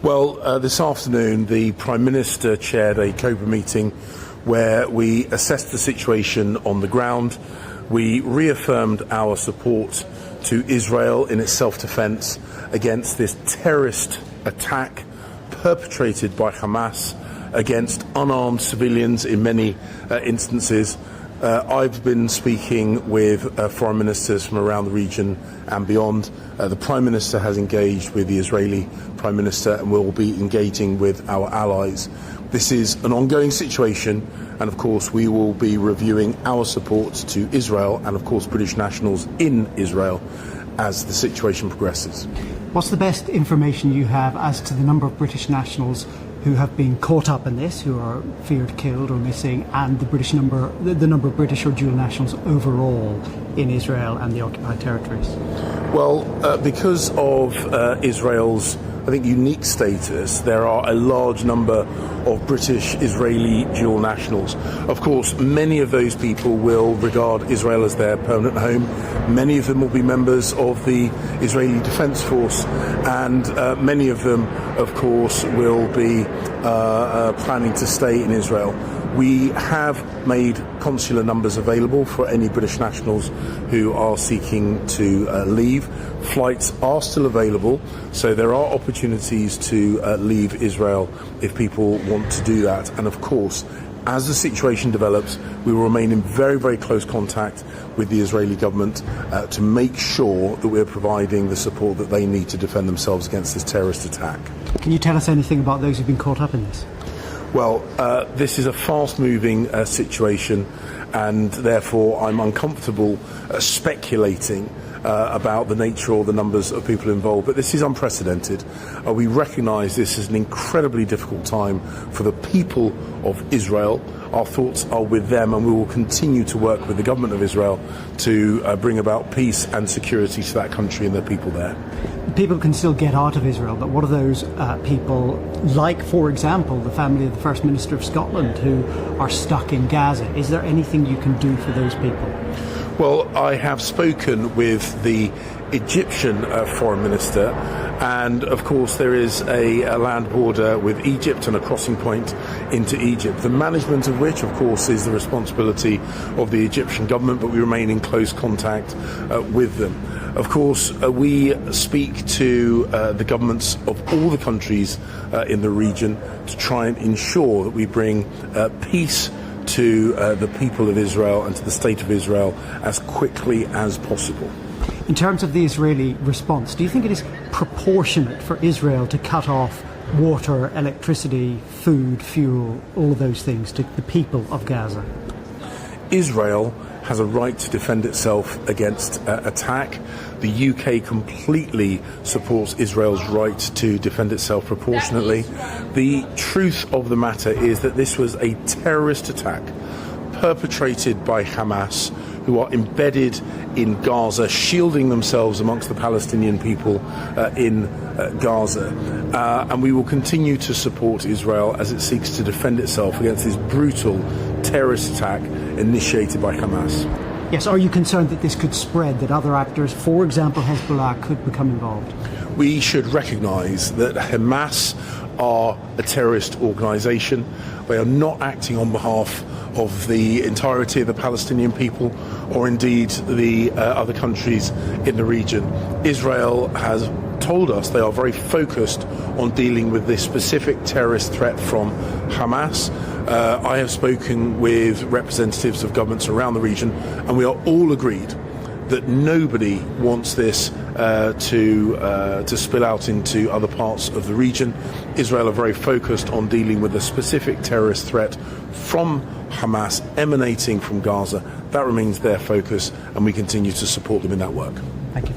Well, this afternoon the Prime Minister chaired a cobra meeting where we assessed the situation on the ground. We reaffirmed our support to Israel in its self-defense against this terrorist attack perpetrated by Hamas against unarmed civilians in many instances. I've been speaking with foreign ministers from around the region and beyond. The Prime Minister has engaged with the Israeli Prime Minister and will be engaging with our allies. This is an ongoing situation, and of course we will be reviewing our support to Israel and of course British nationals in Israel as the situation progresses. What's the best information you have as to the number of British nationals who have been caught up in this, who are feared killed or missing, and the number of British or dual nationals overall in Israel and the occupied territories? Well, because of Israel's, I think, unique status, there are a large number of British-Israeli dual nationals. Of course, many of those people will regard Israel as their permanent home. Many of them will be members of the Israeli Defense Force, and many of them, of course, will be planning to stay in Israel. We have made consular numbers available for any British nationals who are seeking to leave. Flights are still available, so there are opportunities to leave Israel if people want to do that. And of course, as the situation develops, we will remain in very, very close contact with the Israeli government to make sure that we're providing the support that they need to defend themselves against this terrorist attack. Can you tell us anything about those who've been caught up in this? Well, this is a fast-moving situation, and therefore I'm uncomfortable speculating about the nature or the numbers of people involved. But this is unprecedented. We recognise this is an incredibly difficult time for the people of Israel. Our thoughts are with them, and we will continue to work with the government of Israel to bring about peace and security to that country and the people there. People can still get out of Israel, but what are those people like, for example, the family of the First Minister of Scotland who are stuck in Gaza? Is there anything you can do for those people? Well, I have spoken with the Egyptian Foreign Minister, and of course there is a land border with Egypt and a crossing point into Egypt, the management of which of course is the responsibility of the Egyptian government, but we remain in close contact with them. Of course, we speak to the governments of all the countries in the region to try and ensure that we bring peace to the people of Israel and to the state of Israel as quickly as possible. In terms of the Israeli response, do you think it is proportionate for Israel to cut off water, electricity, food, fuel, all of those things to the people of Gaza? Israel has a right to defend itself against attack. The UK completely supports Israel's right to defend itself proportionately. The truth of the matter is that this was a terrorist attack perpetrated by Hamas, who are embedded in Gaza, shielding themselves amongst the Palestinian people in Gaza. And we will continue to support Israel as it seeks to defend itself against this brutal terrorist attack initiated by Hamas. Yes, are you concerned that this could spread, that other actors, for example Hezbollah, could become involved? We should recognise that Hamas are a terrorist organisation. They are not acting on behalf of the entirety of the Palestinian people or indeed the other countries in the region. Israel has told us they are very focused on dealing with this specific terrorist threat from Hamas. I have spoken with representatives of governments around the region, and we are all agreed that nobody wants this to spill out into other parts of the region. Israel are very focused on dealing with a specific terrorist threat from Hamas emanating from Gaza. That remains their focus, and we continue to support them in that work. Thank you.